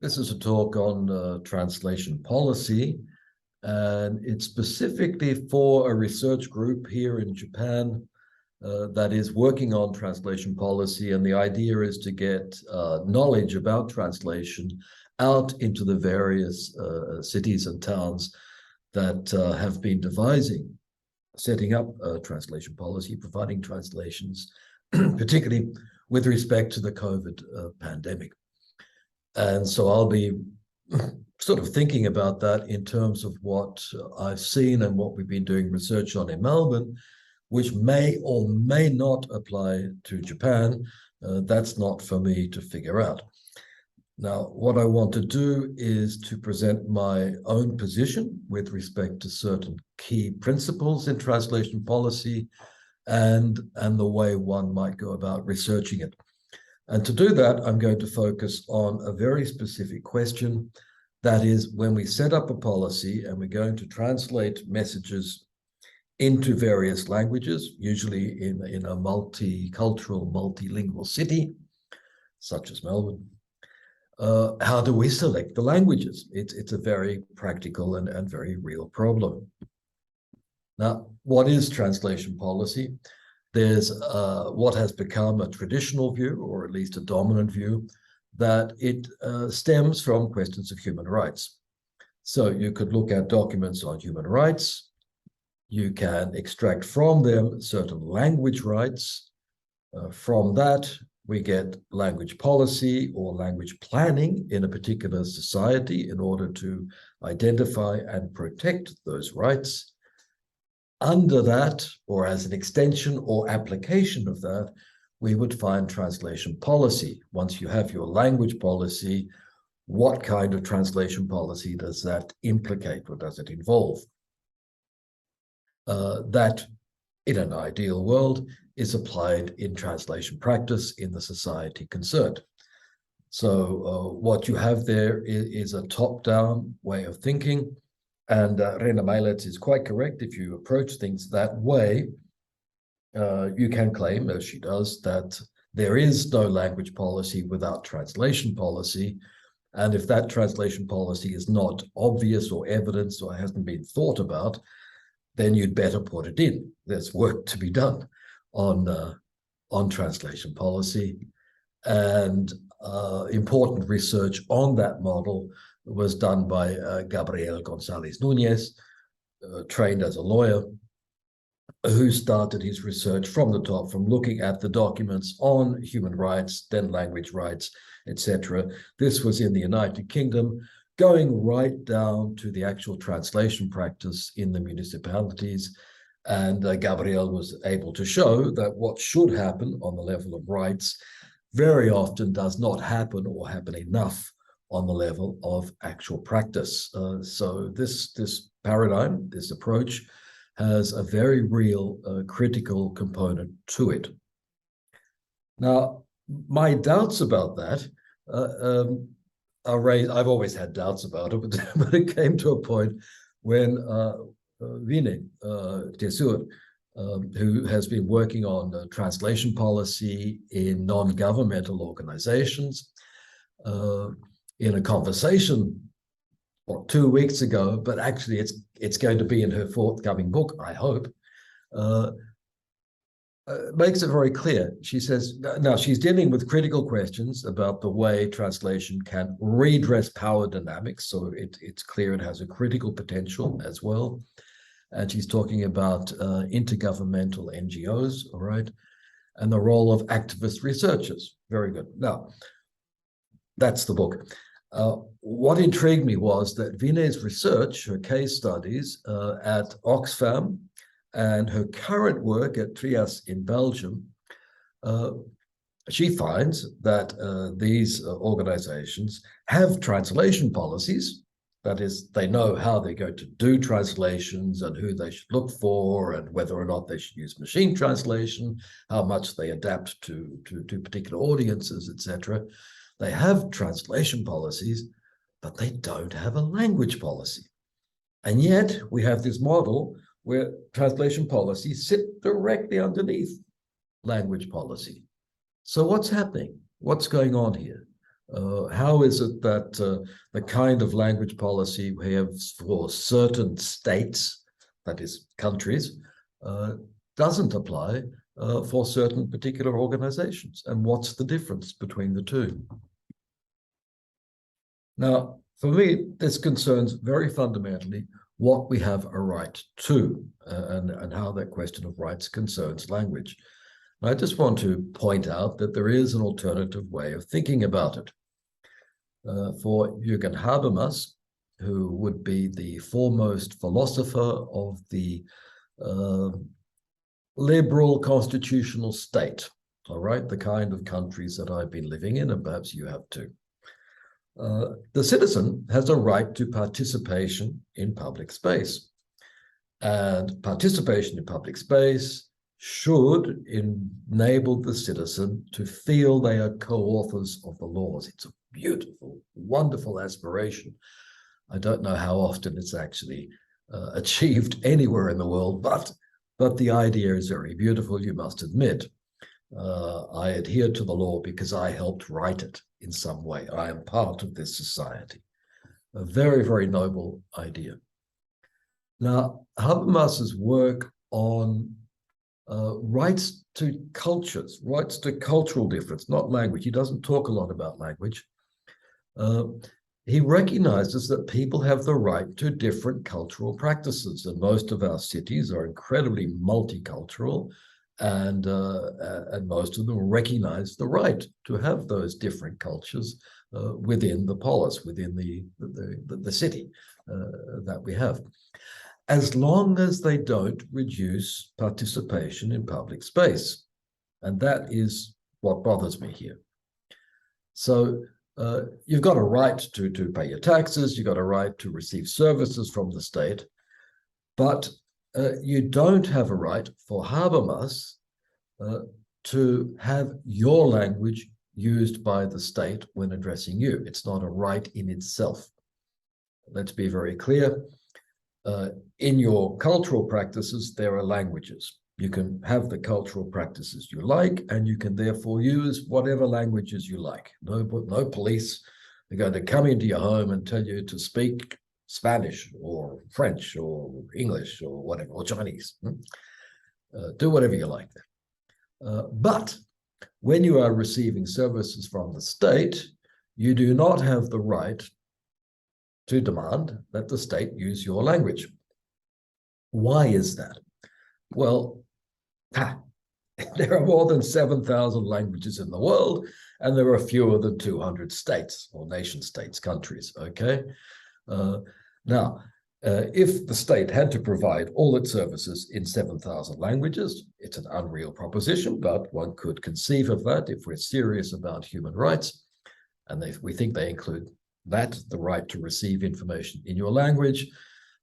This is a talk on translation policy, and it's specifically for a research group here in Japan that is working on translation policy. And the idea is to get knowledge about translation out into the various cities and towns that have been devising, setting up translation policy, providing translations, particularly with respect to the COVID pandemic. And so I'll be sort of thinking about that in terms of what I've seen and what we've been doing research on in Melbourne, which may or may not apply to Japan. That's not for me to figure out. Now, what I want to do is to present my own position with respect to certain key principles in translation policy and the way one might go about researching it. And to do that, I'm going to focus on a very specific question. That is, when we set up a policy and we're going to translate messages into various languages, usually in a multicultural, multilingual city, such as Melbourne, how do we select the languages? It's a very practical and very real problem. Now, what is translation policy? There's what has become a traditional view, or at least a dominant view, that it stems from questions of human rights. So you could look at documents on human rights. You can extract from them certain language rights. From that, we get language policy or language planning in a particular society in order to identify and protect those rights. Under that, or as an extension or application of that, we would find translation policy. Once you have your language policy, what kind of translation policy does that implicate, or does it involve? That, in an ideal world, is applied in translation practice in the society concerned. So what you have there is a top-down way of thinking. And Rena Meilets is quite correct. If you approach things that way, you can claim, as she does, that there is no language policy without translation policy. And if that translation policy is not obvious or evidenced or hasn't been thought about, then you'd better put it in. There's work to be done on translation policy. And important research on that model was done by Gabriel González Núñez, trained as a lawyer, who started his research from the top, from looking at the documents on human rights, then language rights, etc. This was in the United Kingdom, going right down to the actual translation practice in the municipalities. And Gabriel was able to show that what should happen on the level of rights very often does not happen, or happen enough on the level of actual practice. So this paradigm, this approach, has a very real critical component to it. Now, my doubts about that are raised. I've always had doubts about it, but it came to a point when Vinay Tesur, who has been working on translation policy in non-governmental organizations, in a conversation 2 weeks ago, but actually it's going to be in her forthcoming book, I hope, makes it very clear. She says, now she's dealing with critical questions about the way translation can redress power dynamics, so it's clear it has a critical potential as well. And she's talking about intergovernmental NGOs, all right, and the role of activist researchers. Very good. Now, that's the book. What intrigued me was that Vinay's research, her case studies at Oxfam and her current work at Trias in Belgium, she finds that these organizations have translation policies. That is, they know how they're going to do translations and who they should look for and whether or not they should use machine translation, how much they adapt to particular audiences, etc. They have translation policies, but they don't have a language policy. And yet we have this model where translation policies sit directly underneath language policy. So what's happening? What's going on here? How is it that the kind of language policy we have for certain states, that is countries, doesn't apply for certain particular organizations? And what's the difference between the two? Now, for me, this concerns very fundamentally what we have a right to, and how that question of rights concerns language. I just want to point out that there is an alternative way of thinking about it. For Jürgen Habermas, who would be the foremost philosopher of the liberal constitutional state, all right, the kind of countries that I've been living in, and perhaps you have too. The citizen has a right to participation in public space. And participation in public space should enable the citizen to feel they are co-authors of the laws. It's a beautiful, wonderful aspiration. I don't know how often it's actually achieved anywhere in the world, but the idea is very beautiful, you must admit. I adhere to the law because I helped write it in some way. I am part of this society. A very, very noble idea. Now, Habermas's work on rights to cultures, rights to cultural difference, not language. He doesn't talk a lot about language. He recognizes that people have the right to different cultural practices, and most of our cities are incredibly multicultural, and most of them recognize the right to have those different cultures within the polis, within the city that we have, as long as they don't reduce participation in public space. And that is what bothers me here. So you've got a right to pay your taxes, you've got a right to receive services from the state, but you don't have a right for Habermas to have your language used by the state when addressing you. It's not a right in itself. Let's be very clear. In your cultural practices, there are languages. You can have the cultural practices you like, and you can therefore use whatever languages you like. No police are going to come into your home and tell you to speak Spanish or French or English or whatever, or Chinese. Do whatever you like there. But when you are receiving services from the state, you do not have the right to demand that the state use your language. Why is that? Well, there are more than 7,000 languages in the world, and there are fewer than 200 states or nation states, countries, okay? Now, if the state had to provide all its services in 7,000 languages, it's an unreal proposition, but one could conceive of that if we're serious about human rights, and we think they include that, the right to receive information in your language.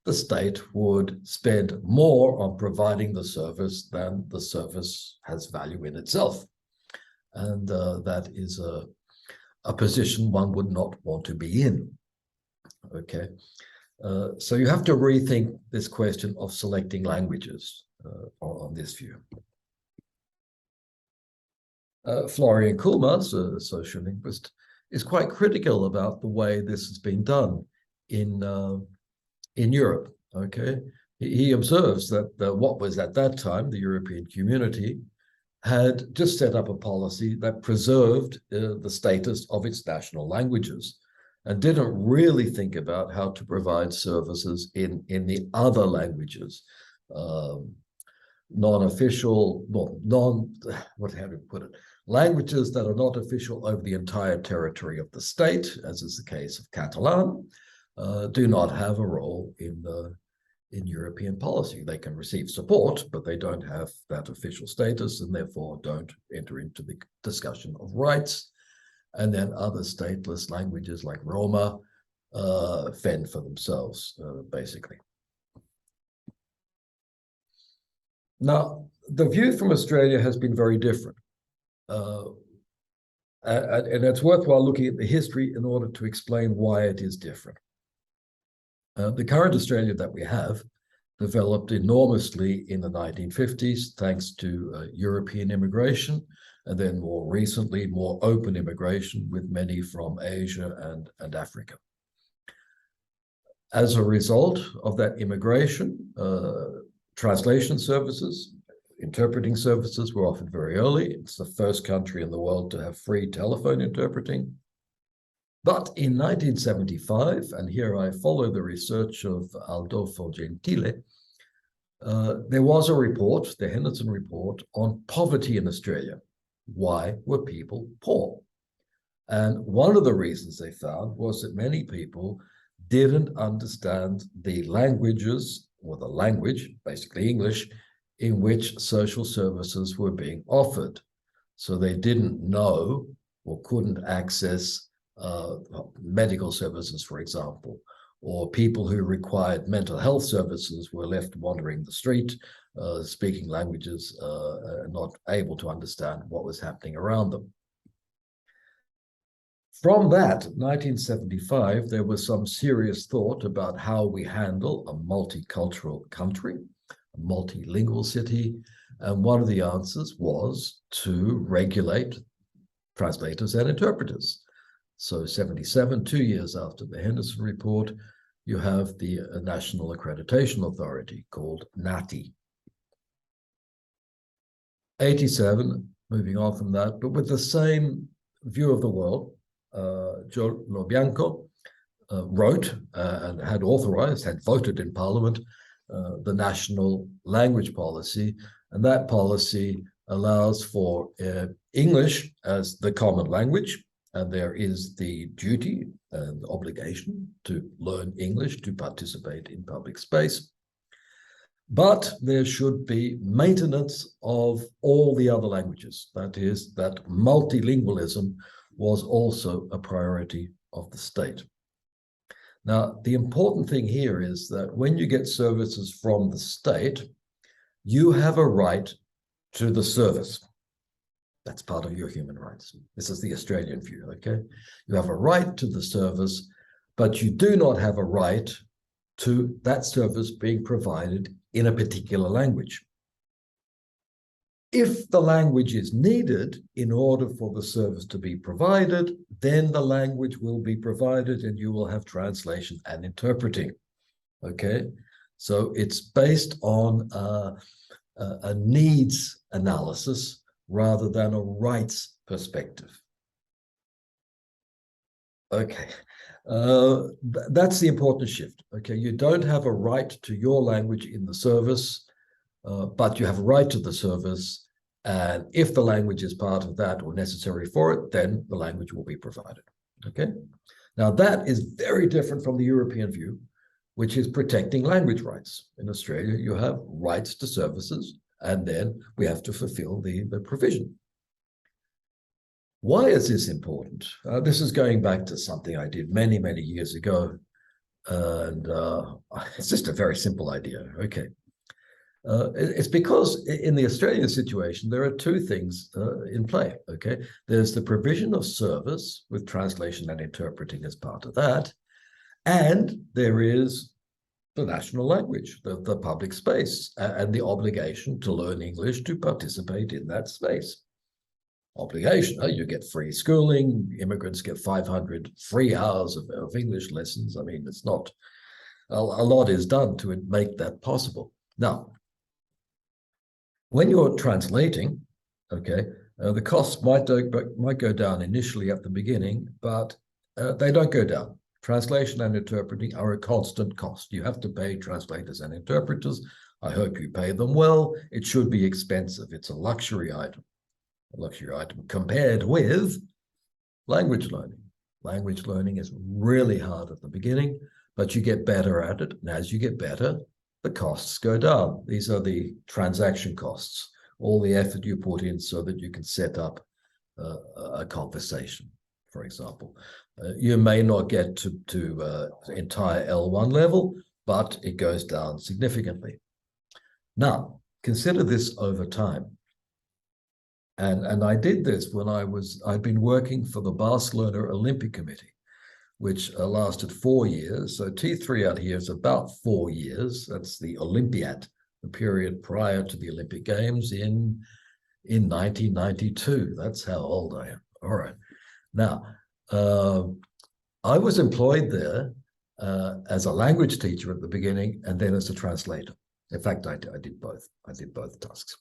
The state would spend more on providing the service than the service has value in itself. And that is a position one would not want to be in. Okay. So you have to rethink this question of selecting languages on this view. Florian Kuhlmann, a sociolinguist, is quite critical about the way this has been done in Europe. Okay, he observes that what was at that time the European Community had just set up a policy that preserved the status of its national languages and didn't really think about how to provide services in the other languages, non-official, what have you put it, languages that are not official over the entire territory of the state, as is the case of Catalan, do not have a role in European policy. They can receive support, but they don't have that official status and therefore don't enter into the discussion of rights. And then other stateless languages like Roma fend for themselves, basically. Now, the view from Australia has been very different. And it's worthwhile looking at the history in order to explain why it is different. The current Australia that we have developed enormously in the 1950s, thanks to European immigration and then more recently, more open immigration with many from Asia and Africa. As a result of that immigration, translation services, interpreting services were offered very early. It's the first country in the world to have free telephone interpreting. But in 1975, and here I follow the research of Adolfo Gentile, there was a report, the Henderson Report, on poverty in Australia. Why were people poor? And one of the reasons they found was that many people didn't understand the languages, or the language, basically English, in which social services were being offered. So they didn't know or couldn't access medical services, for example, or people who required mental health services were left wandering the street, speaking languages, not able to understand what was happening around them. From that, 1975, there was some serious thought about how we handle a multicultural country, a multilingual city, and one of the answers was to regulate translators and interpreters. So 77, 2 years after the Henderson Report, you have the National Accreditation Authority called NATI. 87, moving on from that, but with the same view of the world, Joe Lobianco wrote and had authorized, had voted in Parliament, the National Language Policy, and that policy allows for English as the common language, and there is the duty and obligation to learn English to participate in public space. But there should be maintenance of all the other languages. That is, that multilingualism was also a priority of the state. Now, the important thing here is that when you get services from the state, you have a right to the service. That's part of your human rights. This is the Australian view, okay? You have a right to the service, but you do not have a right to that service being provided in a particular language. If the language is needed in order for the service to be provided, then the language will be provided and you will have translation and interpreting, okay? So it's based on a needs analysis rather than a rights perspective. Okay, that's the important shift. Okay, you don't have a right to your language in the service, but you have a right to the service. And if the language is part of that or necessary for it, then the language will be provided. Okay, now that is very different from the European view, which is protecting language rights. In Australia, you have rights to services, and then we have to fulfill the provision. Why is this important? This is going back to something I did many, many years ago. And it's just a very simple idea. Okay. It's because in the Australian situation, there are two things in play. Okay. There's the provision of service with translation and interpreting as part of that. And there is the national language, the public space, and the obligation to learn English to participate in that space. Obligation, you get free schooling, immigrants get 500 free hours of English lessons. I mean, it's not, a lot is done to make that possible. Now, when you're translating, okay, the costs might go down initially at the beginning, but they don't go down. Translation and interpreting are a constant cost. You have to pay translators and interpreters. I hope you pay them well. It should be expensive. It's a luxury item. A luxury item compared with language learning. Language learning is really hard at the beginning, but you get better at it. And as you get better, the costs go down. These are the transaction costs, all the effort you put in so that you can set up a conversation, for example. You may not get to entire L1 level, but it goes down significantly. Now, consider this over time. And I did this when I'd been working for the Barcelona Olympic Committee, which lasted 4 years. So T3 out here is about 4 years. That's the Olympiad, the period prior to the Olympic Games in in 1992. That's how old I am. All right. Now, I was employed there as a language teacher at the beginning and then as a translator. In fact, I did both. I did both tasks.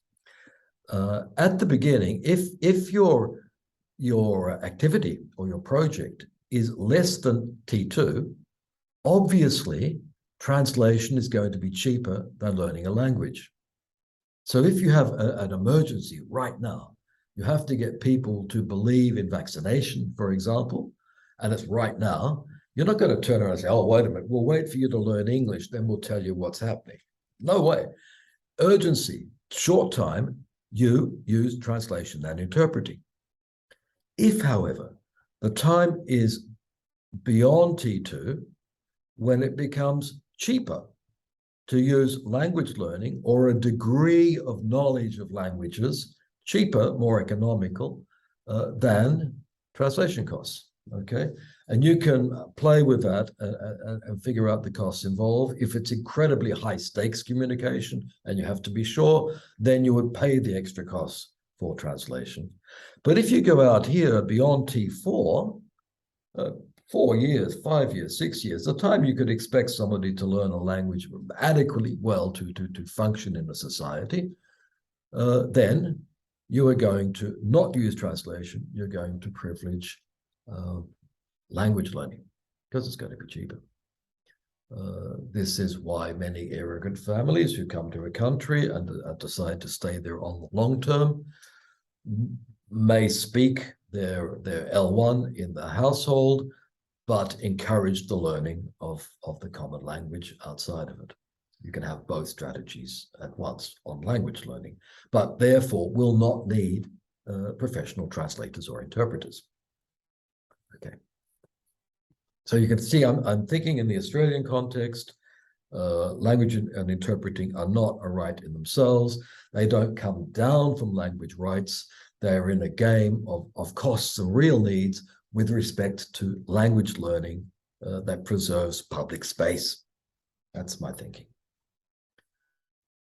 At the beginning, if your activity or your project is less than T2, obviously translation is going to be cheaper than learning a language. So if you have an emergency right now, you have to get people to believe in vaccination, for example, and it's right now, you're not going to turn around and say, oh, wait a minute, we'll wait for you to learn English, then we'll tell you what's happening. No way. Urgency, short time, you use translation and interpreting. If, however, the time is beyond T2, when it becomes cheaper to use language learning or a degree of knowledge of languages, cheaper, more economical than translation costs, okay? And you can play with that and figure out the costs involved. If it's incredibly high stakes communication and you have to be sure, then you would pay the extra costs for translation. But if you go out here beyond T4, 4 years, 5 years, 6 years, the time you could expect somebody to learn a language adequately well to function in a society, then you are going to not use translation, you're going to privilege language learning because it's going to be cheaper. This is why many arrogant families who come to a country and decide to stay there on the long term may speak their L1 in the household, but encourage the learning of the common language outside of it. You can have both strategies at once on language learning, but therefore will not need professional translators or interpreters. Okay. So you can see I'm thinking in the Australian context, language and interpreting are not a right in themselves. They don't come down from language rights. They're in a game of costs and real needs with respect to language learning that preserves public space. That's my thinking.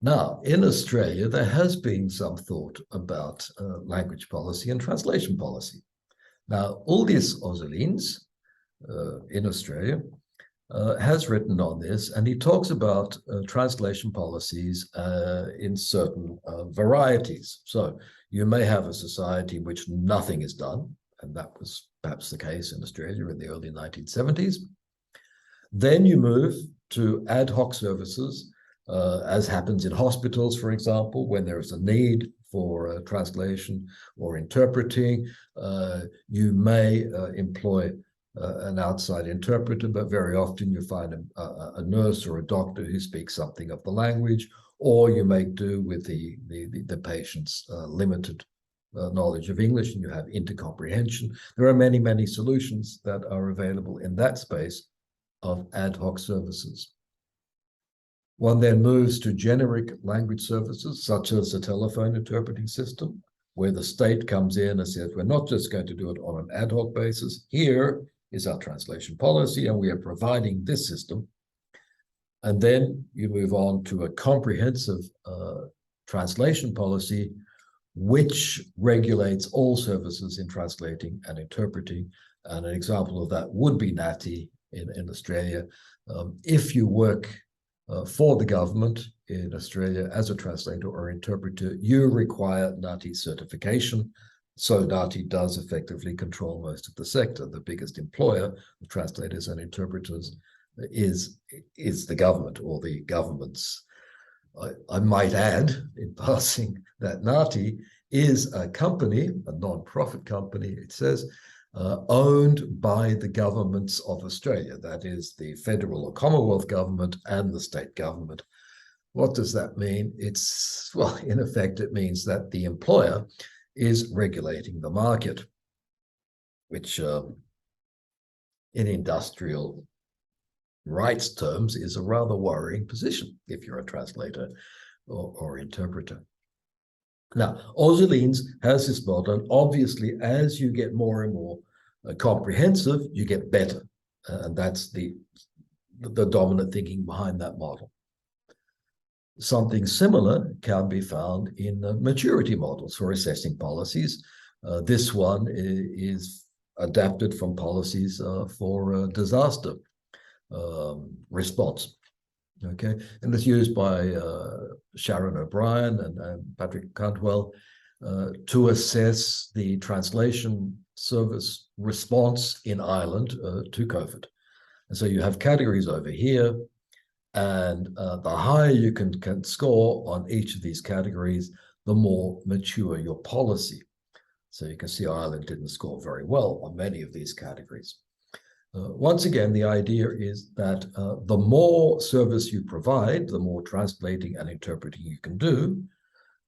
Now, in Australia, there has been some thought about language policy and translation policy. Now, Uldiis Ozelins in Australia has written on this, and he talks about translation policies in certain varieties. So you may have a society in which nothing is done, and that was perhaps the case in Australia in the early 1970s. Then you move to ad hoc services, as happens in hospitals, for example, when there is a need for translation or interpreting. You may employ an outside interpreter, but very often you find a nurse or a doctor who speaks something of the language, or you make do with the patient's limited knowledge of English, and you have intercomprehension. There are many, many solutions that are available in that space of ad hoc services. One then moves to generic language services, such as the telephone interpreting system, where the state comes in and says, we're not just going to do it on an ad hoc basis. Here is our translation policy, and we are providing this system. And then you move on to a comprehensive translation policy, which regulates all services in translating and interpreting. And an example of that would be NATI in Australia. If you work for the government in Australia as a translator or interpreter, you require NATI certification. So NATI does effectively control most of the sector. The biggest employer of translators and interpreters is the government or the governments. I might add in passing that NATI is a company, a non-profit company, it says, owned by the governments of Australia. That is the federal or Commonwealth government and the state government. What does that mean? Well, in effect, it means that the employer is regulating the market, which in industrial rights terms is a rather worrying position if you're a translator or interpreter. Now, Ozelins has this model, and obviously as you get more and more comprehensive, you get better. And that's the dominant thinking behind that model. Something similar can be found in maturity models for assessing policies. This one is adapted from policies for disaster response. Okay, and it's used by Sharon O'Brien and Patrick Cantwell to assess the translation service response in Ireland to COVID. And so you have categories over here, and the higher you can score on each of these categories, the more mature your policy. So you can see Ireland didn't score very well on many of these categories. Once again, the idea is that the more service you provide, the more translating and interpreting you can do,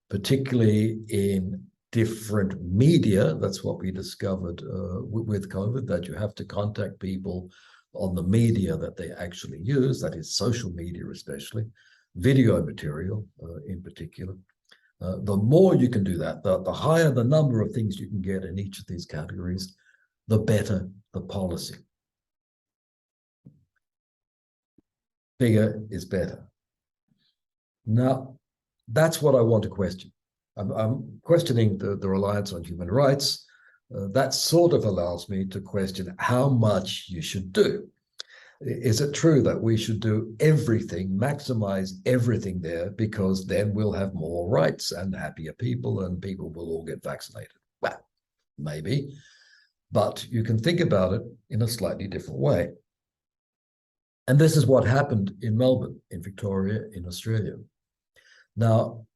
particularly in different media. That's what we discovered with COVID, that you have to contact people on the media that they actually use, that is social media especially, video material in particular. The more you can do that, the higher the number of things you can get in each of these categories, the better the policy. Bigger is better. Now, that's what I want to question. I'm questioning the reliance on human rights. That sort of allows me to question how much you should do. Is it true that we should do everything, maximize everything there, because then we'll have more rights and happier people and people will all get vaccinated? Well, maybe, but you can think about it in a slightly different way. And this is what happened in Melbourne, in Victoria, in Australia. Now,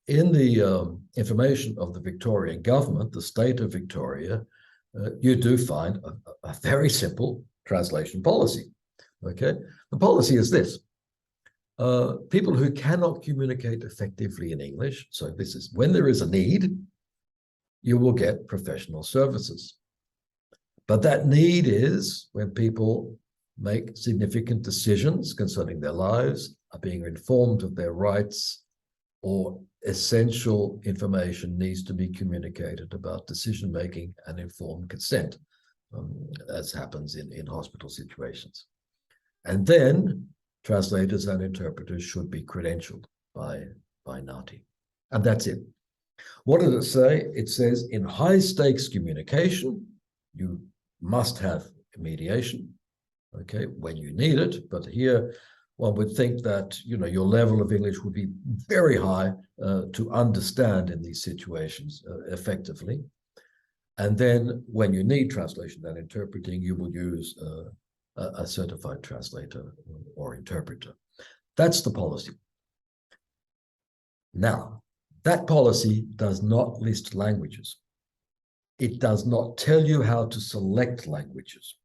in the information of the Victorian government, the state of Victoria, you do find a very simple translation policy. Okay, the policy is this: people who cannot communicate effectively in English, so this is when there is a need, you will get professional services. But that need is when people make significant decisions concerning their lives, are being informed of their rights, or essential information needs to be communicated about decision-making and informed consent, as happens in hospital situations. And then translators and interpreters should be credentialed by NAATI. And that's it. What does it say? It says in high-stakes communication, you must have mediation, okay, when you need it. But here, one would think that, you know, your level of English would be very high to understand in these situations effectively. And then when you need translation and interpreting, you will use a certified translator or interpreter. That's the policy. Now, that policy does not list languages. It does not tell you how to select languages.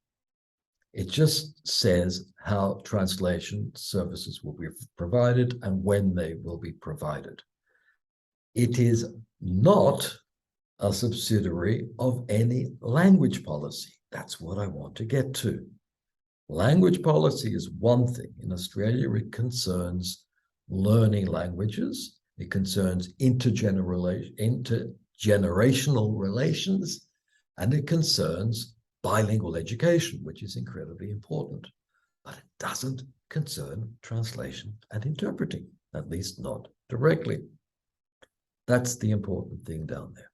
It just says how translation services will be provided and when they will be provided. It is not a subsidiary of any language policy. That's what I want to get to. Language policy is one thing. In Australia, it concerns learning languages. It concerns intergenerational relations, and it concerns bilingual education, which is incredibly important. But it doesn't concern translation and interpreting, at least not directly. That's the important thing down there.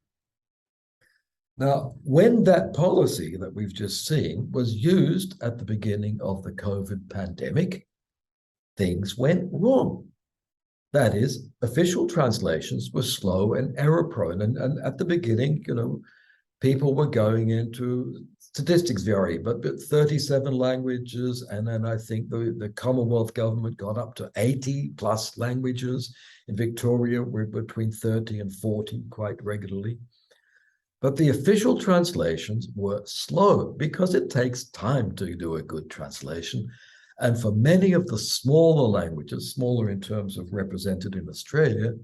Now, when that policy that we've just seen was used at the beginning of the COVID pandemic, things went wrong. That is, official translations were slow and error-prone. And at the beginning, you know, people were going into, statistics vary, but 37 languages. And then I think the Commonwealth government got up to 80 plus languages. In Victoria, we're between 30 and 40 quite regularly. But the official translations were slow because it takes time to do a good translation. And for many of the smaller languages, smaller in terms of represented in Australia,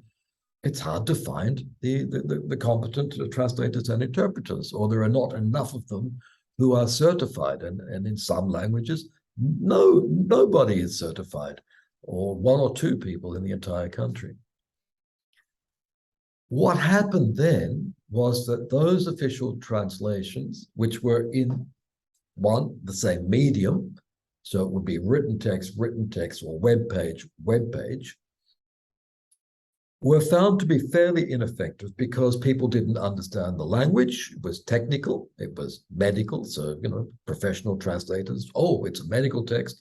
it's hard to find the competent translators and interpreters, or there are not enough of them who are certified. And in some languages, nobody is certified, or one or two people in the entire country. What happened then was that those official translations, which were in the same medium, so it would be written text, or web page, were found to be fairly ineffective because people didn't understand the language. It was technical, it was medical, so, professional translators, oh, it's a medical text.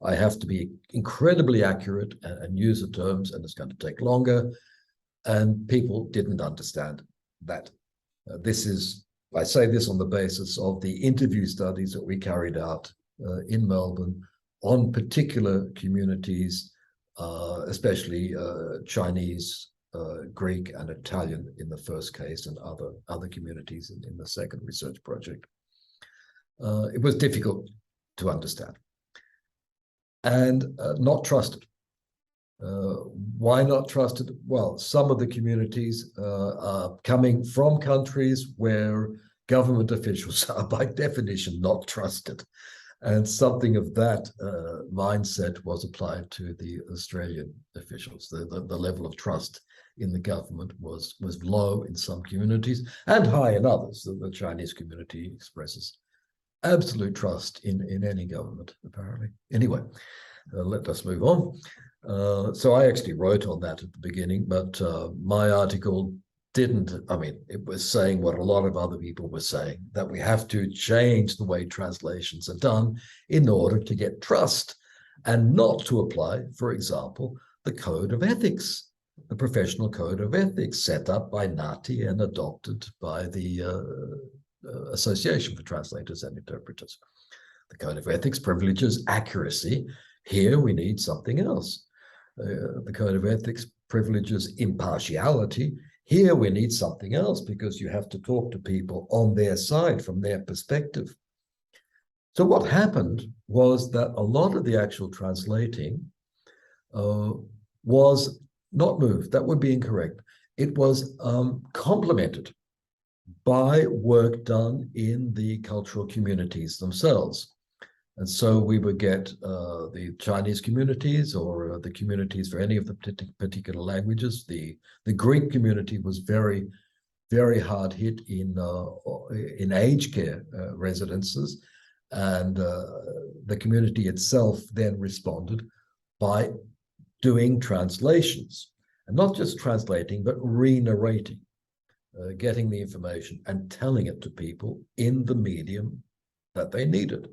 I have to be incredibly accurate and use the terms, and it's going to take longer. And people didn't understand that. I say this on the basis of the interview studies that we carried out in Melbourne on particular communities, especially Chinese, Greek, and Italian in the first case, and other communities in the second research project. It was difficult to understand and not trusted. Why not trusted? Well, some of the communities are coming from countries where government officials are by definition not trusted. And something of that mindset was applied to the Australian officials. The level of trust in the government was low in some communities and high in others. The Chinese community expresses absolute trust in any government, apparently. Anyway, let us move on. So I actually wrote on that at the beginning, but my article it was saying what a lot of other people were saying, that we have to change the way translations are done in order to get trust and not to apply, for example, the code of ethics, the professional code of ethics set up by NATI and adopted by the Association for Translators and Interpreters. The code of ethics privileges accuracy. Here we need something else. The code of ethics privileges impartiality. Here we need something else because you have to talk to people on their side from their perspective. So what happened was that a lot of the actual translating was not moved. That would be incorrect. It was complemented by work done in the cultural communities themselves. And so we would get the Chinese communities or the communities for any of the particular languages. The Greek community was very, very hard hit in aged care residences. And the community itself then responded by doing translations. And not just translating, but re-narrating, getting the information and telling it to people in the medium that they needed.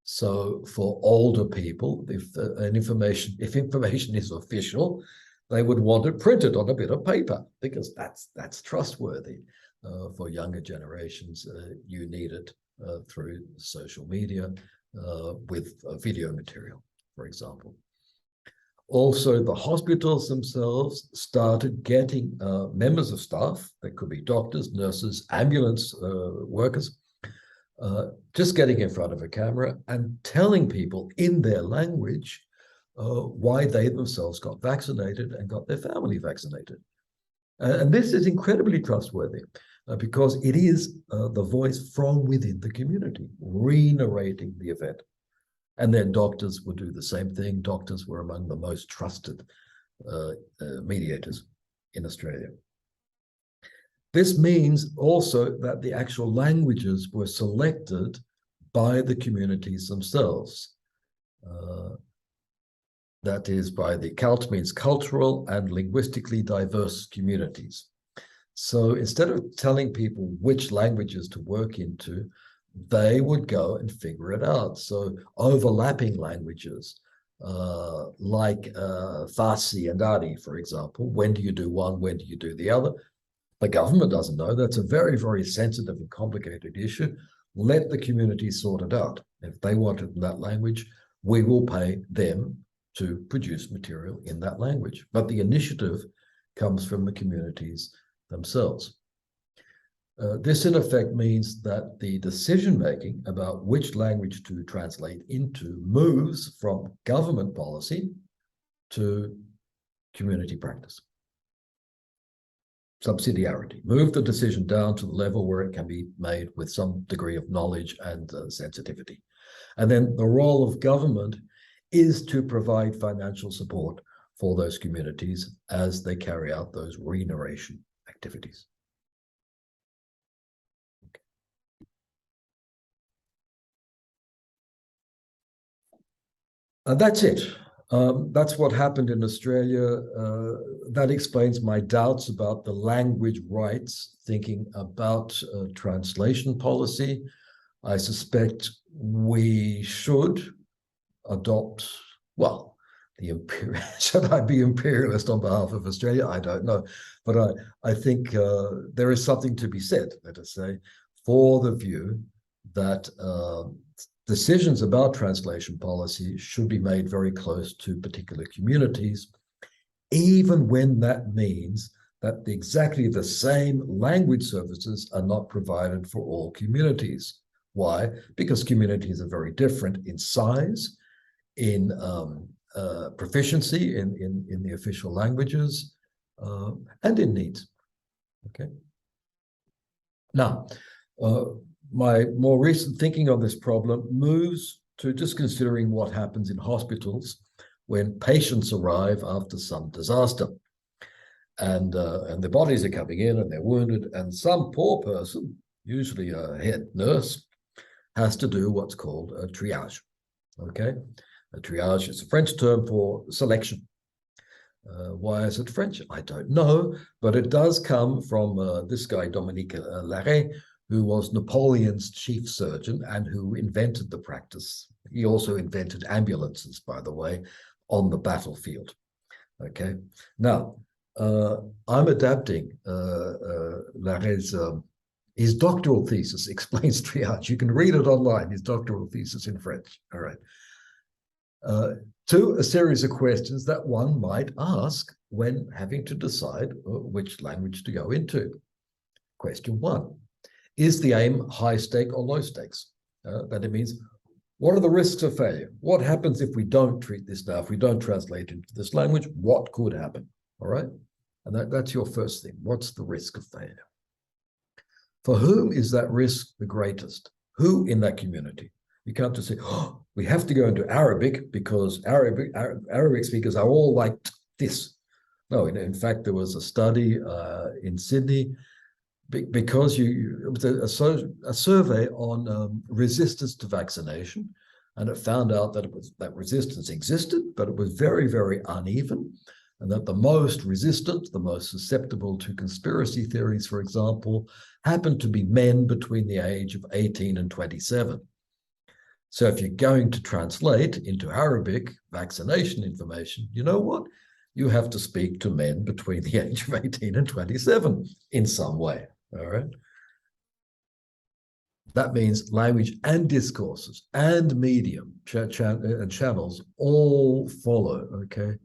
So for older people, if information is official, they would want it printed on a bit of paper because that's trustworthy. For younger generations, you need it through social media with video material, for example. Also, the hospitals themselves started getting members of staff, that could be doctors, nurses, ambulance workers, just getting in front of a camera and telling people in their language why they themselves got vaccinated and got their family vaccinated. And this is incredibly trustworthy because it is the voice from within the community, re-narrating the event. And then doctors would do the same thing. Doctors were among the most trusted mediators in Australia. This means also that the actual languages were selected by the communities themselves. That is, by the CULT means cultural and linguistically diverse communities. So instead of telling people which languages to work into, they would go and figure it out. So overlapping languages like Farsi and Dari, for example, when do you do one, when do you do the other? The government doesn't know. That's a very, very sensitive and complicated issue. Let the community sort it out. If they want it in that language, we will pay them to produce material in that language. But the initiative comes from the communities themselves. This, in effect, means that the decision-making about which language to translate into moves from government policy to community practice. Subsidiarity. Move the decision down to the level where it can be made with some degree of knowledge and sensitivity. And then the role of government is to provide financial support for those communities as they carry out those re-narration activities. That's it. That's what happened in Australia. That explains my doubts about the language rights, thinking about translation policy. I suspect we should adopt, well, should I be imperialist on behalf of Australia? I don't know. But I think there is something to be said, let us say, for the view that decisions about translation policy should be made very close to particular communities, even when that means that exactly the same language services are not provided for all communities. Why? Because communities are very different in size, in proficiency in the official languages, and in needs. Okay. Now, my more recent thinking on this problem moves to just considering what happens in hospitals when patients arrive after some disaster. And the bodies are coming in and they're wounded, and some poor person, usually a head nurse, has to do what's called a triage. Okay, a triage is a French term for selection. Why is it French? I don't know, but it does come from this guy, Dominique Larrey, who was Napoleon's chief surgeon and who invented the practice. He also invented ambulances, by the way, on the battlefield. Okay, now I'm adapting Larrey's his doctoral thesis explains triage. You can read it online, his doctoral thesis in French. All right. To a series of questions that one might ask when having to decide which language to go into. Question one, is the aim high stake or low stakes? That it means, what are the risks of failure? What happens if we don't treat this now, if we don't translate into this language? What could happen? All right. And that's your first thing. What's the risk of failure? For whom is that risk the greatest? Who in that community? You can't just say, oh, we have to go into Arabic because Arabic speakers are all like this. No, in fact, there was a study in Sydney because it was a survey on resistance to vaccination, and it found out that resistance existed, but it was very, very uneven, and that the most resistant, the most susceptible to conspiracy theories, for example, happened to be men between the age of 18 and 27. So if you're going to translate into Arabic vaccination information, you know what? You have to speak to men between the age of 18 and 27 in some way, all right? That means language and discourses and medium and channels all follow, okay?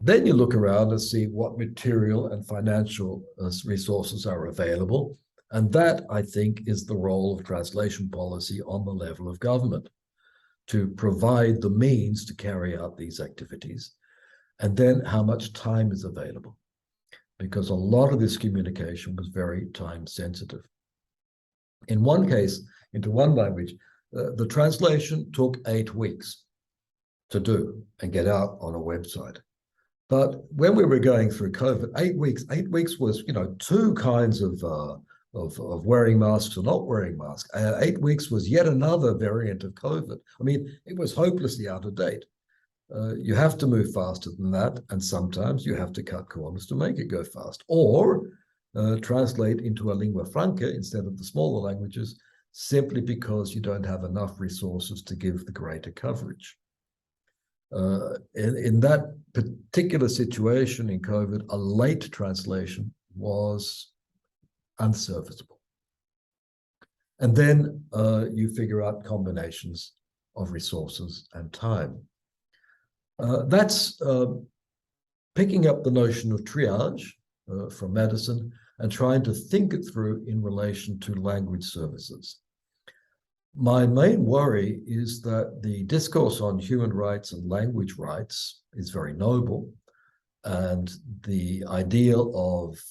Then you look around and see what material and financial resources are available. And that, I think, is the role of translation policy on the level of government, to provide the means to carry out these activities, and then how much time is available, because a lot of this communication was very time sensitive. In one case, into one language, the translation took 8 weeks to do and get out on a website. But when we were going through COVID, 8 weeks was, 2 kinds of wearing masks or not wearing masks. 8 weeks was yet another variant of COVID. I mean, it was hopelessly out of date. You have to move faster than that, and sometimes you have to cut corners to make it go fast, or translate into a lingua franca instead of the smaller languages, simply because you don't have enough resources to give the greater coverage. In that particular situation in COVID, a late translation was unserviceable. And then you figure out combinations of resources and time. That's picking up the notion of triage from Madison and trying to think it through in relation to language services. My main worry is that the discourse on human rights and language rights is very noble, and the ideal of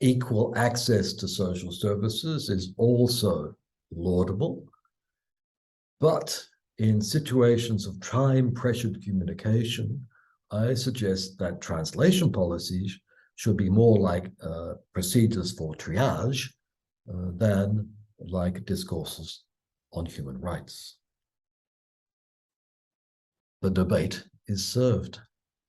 equal access to social services is also laudable. But in situations of time-pressured communication, I suggest that translation policies should be more like procedures for triage than like discourses on human rights. The debate is served.